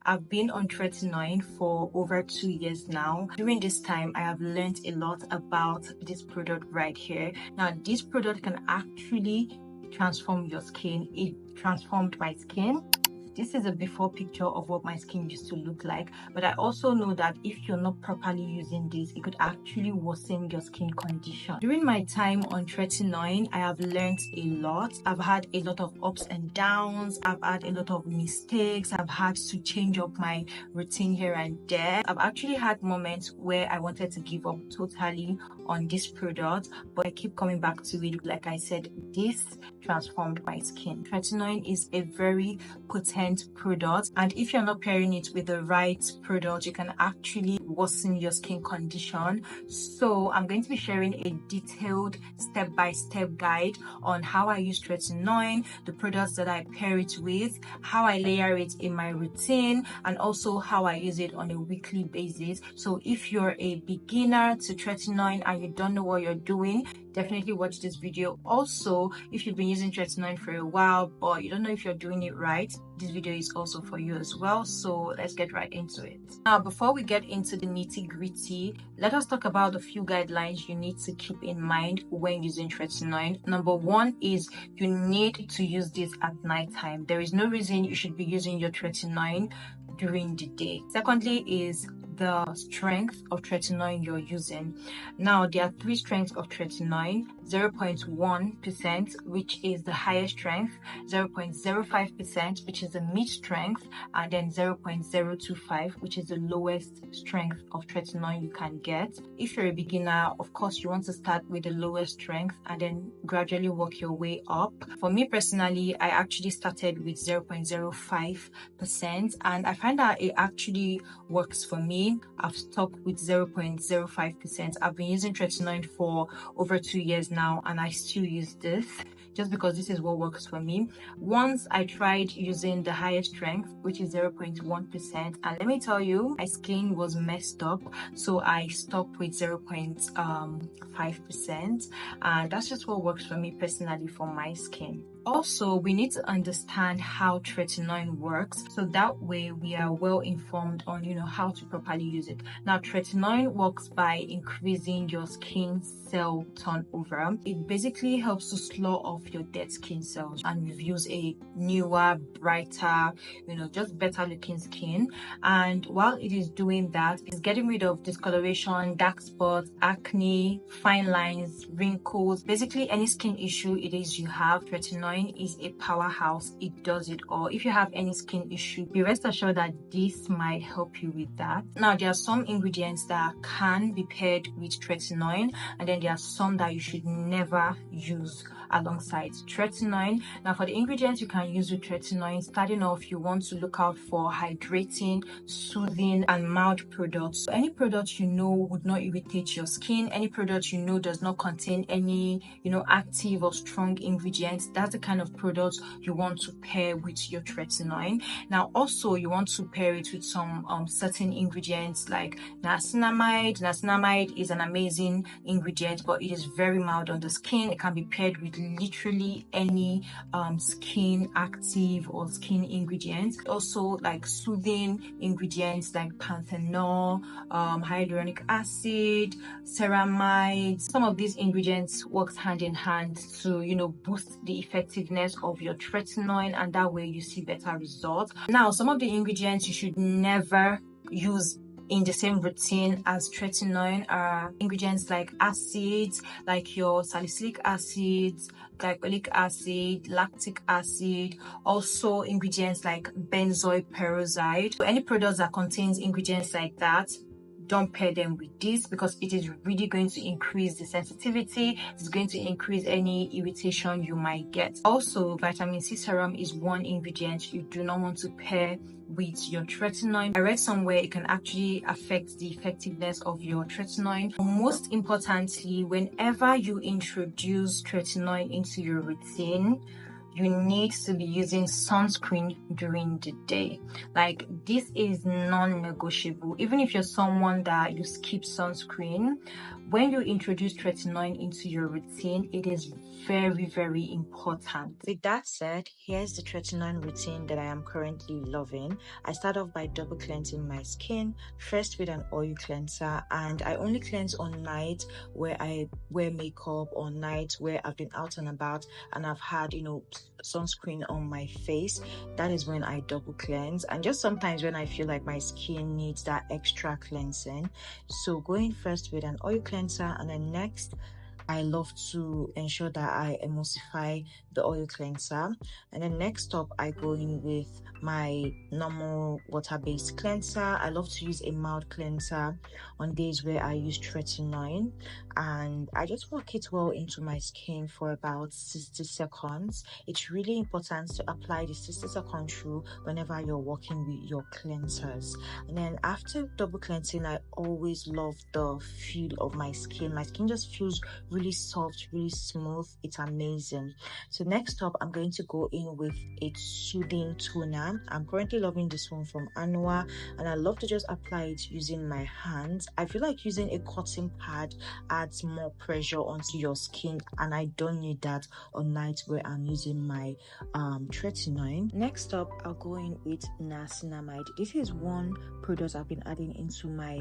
I've been on tretinoin for over 2 years now. During this time, I have learned a lot about this product right here. Now, this product can actually transform your skin. It transformed my skin. This is a before picture of what my skin used to look like, but I also know that if you're not properly using this, it could actually worsen your skin condition. During my time on tretinoin, I have learned a lot. I've had a lot of ups and downs. I've had a lot of mistakes. I've had to change up my routine here and there. I've actually had moments where I wanted to give up totally on this product, but I keep coming back to it. Like I said, this transformed my skin. Tretinoin is a very potent product, and if you're not pairing it with the right product, you can actually worsen your skin condition. So I'm going to be sharing a detailed step-by-step guide on how I use tretinoin, the products that I pair it with, how I layer it in my routine, and also how I use it on a weekly basis. So if you're a beginner to tretinoin and you don't know what you're doing, definitely watch this video. Also, if you've been using tretinoin for a while but you don't know if you're doing it right, this video is also for you as well. So let's get right into it. Now, before we get into the nitty-gritty, let us talk about a few guidelines you need to keep in mind when using tretinoin. Number one is you need to use this at night time. There is no reason you should be using your tretinoin during the day. Secondly is the strength of tretinoin you're using. Now, there are 3 strengths of tretinoin: 0.1%, which is the highest strength, 0.05%, which is the mid strength, and then 0.025, which is the lowest strength of tretinoin you can get. If you're a beginner, of course, you want to start with the lowest strength and then gradually work your way up. For me personally, I actually started with 0.05%, and I find that it actually works for me. I've stuck with 0.05%. I've been using tretinoin for over 2 years now, and I still use this just because this is what works for me. Once I tried using the highest strength, which is 0.1%, and let me tell you, my skin was messed up, so I stopped with 0.5%, and that's just what works for me personally for my skin. Also, we need to understand how tretinoin works, so that way we are well informed on how to properly use it. Now, tretinoin works by increasing your skin cell turnover. It basically helps to slow off your dead skin cells and reveals a newer, brighter, just better looking skin. And while it is doing that, it's getting rid of discoloration, dark spots, acne, fine lines, wrinkles, basically any skin issue it is you have. Tretinoin is a powerhouse. It does it all. If you have any skin issue, be rest assured that this might help you with that. Now, there are some ingredients that can be paired with tretinoin, and then there are some that you should never use alongside tretinoin. Now, for the ingredients you can use with tretinoin, starting off, you want to look out for hydrating, soothing, and mild products. So any product would not irritate your skin, any product does not contain any active or strong ingredients, that's the kind of product you want to pair with your tretinoin. Now, also, you want to pair it with some certain ingredients like niacinamide. Niacinamide is an amazing ingredient, but it is very mild on the skin. It can be paired with literally any skin active or skin ingredients. Also, like soothing ingredients like panthenol, hyaluronic acid, ceramide. Some of these ingredients works hand in hand to boost the effectiveness of your tretinoin, and that way you see better results. Now, some of the ingredients you should never use in the same routine as tretinoin are ingredients like acids, like your salicylic acids, glycolic acid, lactic acid, also ingredients like benzoyl peroxide. So any products that contains ingredients like that, don't pair them with this, because it is really going to increase the sensitivity. It's going to increase any irritation you might get. Also, vitamin C serum is one ingredient you do not want to pair with your tretinoin. I read somewhere it can actually affect the effectiveness of your tretinoin. Most importantly, whenever you introduce tretinoin into your routine, you need to be using sunscreen during the day. Like, this is non-negotiable. Even if you're someone that you skip sunscreen, when you introduce tretinoin into your routine, it is very, very important. With that said, here's the tretinoin routine that I am currently loving. I start off by double cleansing my skin, first with an oil cleanser, and I only cleanse on nights where I wear makeup, or nights where I've been out and about and I've had, sunscreen on my face. That is when I double cleanse, and just sometimes when I feel like my skin needs that extra cleansing. So going first with an oil cleanser, and then next I love to ensure that I emulsify the oil cleanser, and then next up I go in with my normal water-based cleanser. I love to use a mild cleanser on days where I use tretinoin, and I just work it well into my skin for about 60 seconds. It's really important to apply the 60-second rule whenever you're working with your cleansers. And then after double cleansing, I always love the feel of my skin. My skin just feels really soft, really smooth. It's amazing. So next up, I'm going to go in with a soothing toner. I'm currently loving this one from Anua, and I love to just apply it using my hands. I feel like using a cotton pad adds more pressure onto your skin, and I don't need that on nights where I'm using my tretinoin. Next up, I'll go in with niacinamide. This is one product I've been adding into my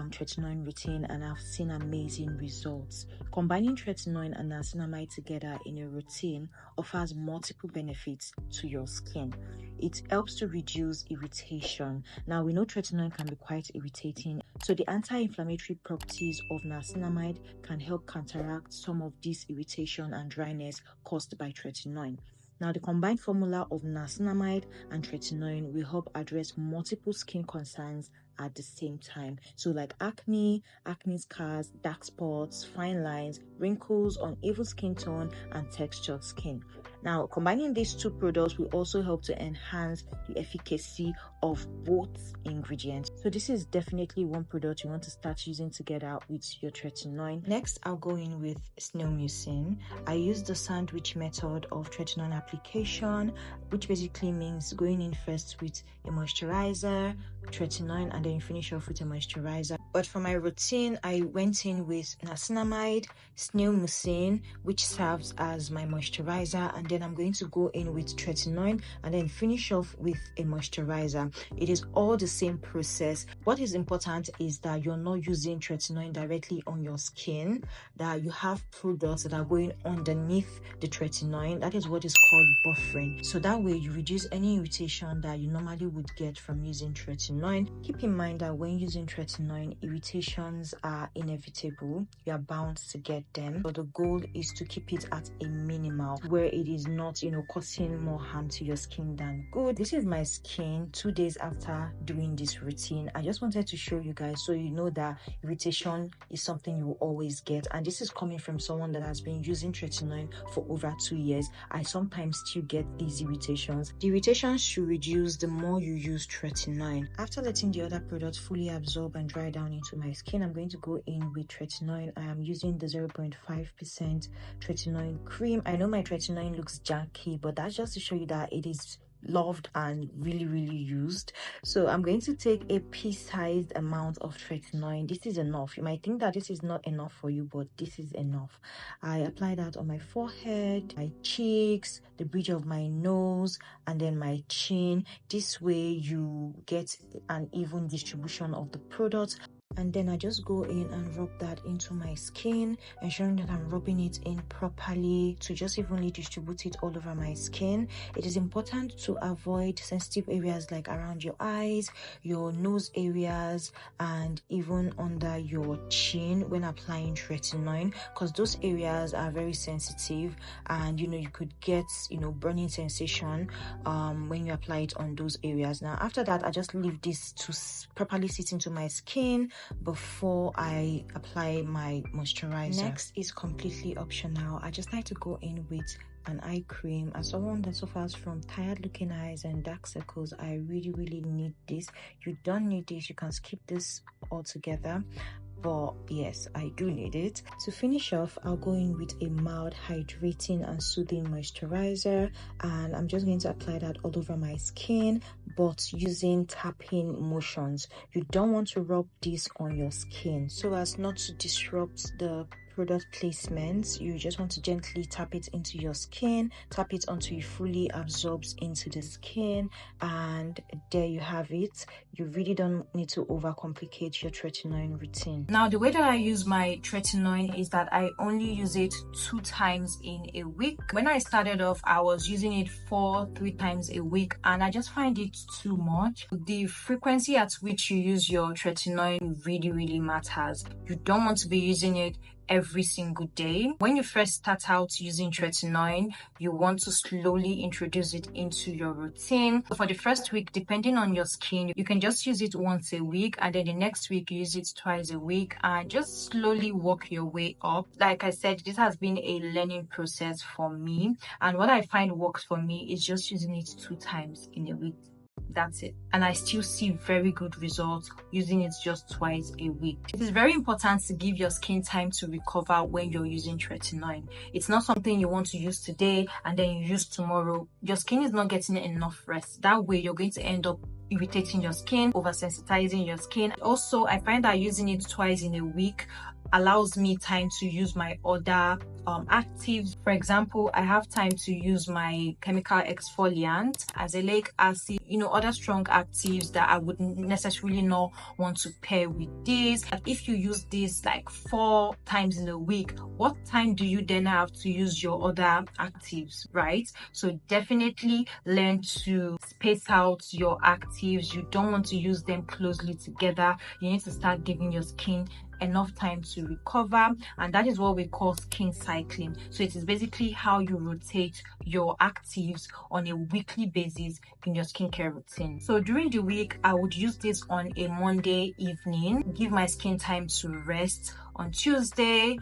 tretinoin routine, and I've seen amazing results. Combining tretinoin and niacinamide together in a routine offers multiple benefits to your skin. It helps to reduce irritation. Now, we know tretinoin can be quite irritating, so the anti-inflammatory properties of niacinamide can help counteract some of this irritation and dryness caused by tretinoin. Now, the combined formula of niacinamide and tretinoin will help address multiple skin concerns at the same time. So like acne scars, dark spots, fine lines, wrinkles, uneven skin tone, and textured skin. Now, combining these two products will also help to enhance the efficacy of both ingredients. So this is definitely one product you want to start using together with your tretinoin. Next, I'll go in with snail mucin. I use the sandwich method of tretinoin application, which basically means going in first with a moisturizer, tretinoin, and then finish off with a moisturizer. But for my routine, I went in with niacinamide, snail mucin, which serves as my moisturizer, and then I'm going to go in with tretinoin and then finish off with a moisturizer. It is all the same process. What is important is that you're not using tretinoin directly on your skin, that you have products that are going underneath the tretinoin. That is what is called buffering. So that way you reduce any irritation that you normally would get from using tretinoin. Keep in mind that when using tretinoin, irritations are inevitable. You are bound to get them, but the goal is to keep it at a minimal where it is not, causing more harm to your skin than good. This is my skin 2 days after doing this routine. I just wanted to show you guys so you know that irritation is something you will always get, and this is coming from someone that has been using tretinoin for over 2 years. I sometimes still get these irritations. The irritations should reduce the more you use tretinoin. After letting the other products fully absorb and dry down into my skin, I'm going to go in with tretinoin. I am using the 0.5% tretinoin cream. I know my tretinoin looks janky, but that's just to show you that it is loved and really used. So I'm going to take a pea-sized amount of tretinoin. This is enough. You might think that this is not enough for you, but this is enough. I apply that on my forehead, my cheeks, the bridge of my nose, and then my chin. This way you get an even distribution of the product. And then I just go in and rub that into my skin, ensuring that I'm rubbing it in properly to just evenly distribute it all over my skin. It is important to avoid sensitive areas like around your eyes, your nose areas, and even under your chin when applying tretinoin, because those areas are very sensitive, and you could get burning sensation when you apply it on those areas. Now after that, I just leave this to properly sit into my skin before I apply my moisturizer. Next is completely optional. I just like to go in with an eye cream. As someone that suffers from tired looking eyes and dark circles, I really need this. You don't need this, you can skip this altogether, but yes, I do need it. To finish off, I'll go in with a mild hydrating and soothing moisturizer, and I'm just going to apply that all over my skin, but using tapping motions. You don't want to rub this on your skin so as not to disrupt the product placements. You just want to gently tap it into your skin, tap it until it fully absorbs into the skin, and there you have it. You really don't need to overcomplicate your tretinoin routine. Now, the way that I use my tretinoin is that I only use it 2 times in a week. When I started off, I was using it 3 times a week, and I just find it too much. The frequency at which you use your tretinoin really matters. You don't want to be using it every single day. When you first start out using tretinoin, you want to slowly introduce it into your routine. So for the first week, depending on your skin, you can just use it once a week, and then the next week you use it twice a week, and just slowly work your way up. Like I said, this has been a learning process for me, and what I find works for me is just using it 2 times in a week. That's it, and I still see very good results using it just twice a week. It is very important to give your skin time to recover when you're using tretinoin. It's not something you want to use today and then you use tomorrow. Your skin is not getting enough rest. That way you're going to end up irritating your skin, oversensitizing your skin. Also, I find that using it twice in a week allows me time to use my other actives. For example, I have time to use my chemical exfoliant, azelaic acid, other strong actives that I wouldn't necessarily not want to pair with this. If you use this like 4 times in a week, what time do you then have to use your other actives, right? So definitely learn to space out your actives. You don't want to use them closely together. You need to start giving your skin enough time to recover, and that is what we call skin cycling. So it is basically how you rotate your actives on a weekly basis in your skincare routine. So during the week, I would use this on a Monday evening, give my skin time to rest. On Tuesday,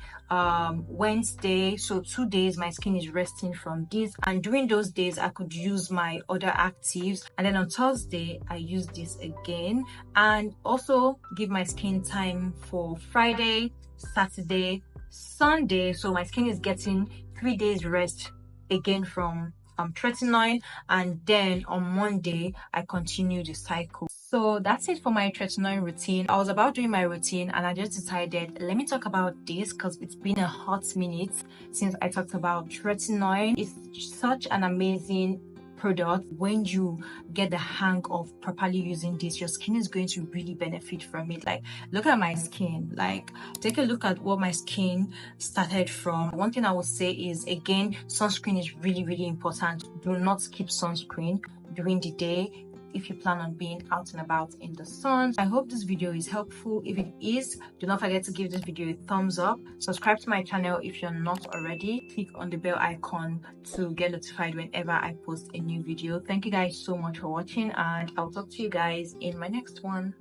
Wednesday, so 2 days my skin is resting from this, and during those days I could use my other actives, and then on Thursday I use this again, and also give my skin time for Friday, Saturday, Sunday. So my skin is getting 3 days rest again from tretinoin, and then on Monday I continue the cycle. So that's it for my tretinoin routine. I was about doing my routine and I just decided, let me talk about this because it's been a hot minute since I talked about tretinoin. It's such an amazing product. When you get the hang of properly using this, your skin is going to really benefit from it. Like, look at my skin. Like, take a look at what my skin started from. One thing I would say is, again, sunscreen is really important. Do not skip sunscreen during the day if you plan on being out and about in the sun. I hope this video is helpful. If it is, do not forget to give this video a thumbs up. Subscribe to my channel if you're not already. Click on the bell icon to get notified whenever I post a new video. Thank you guys so much for watching, and I'll talk to you guys in my next one.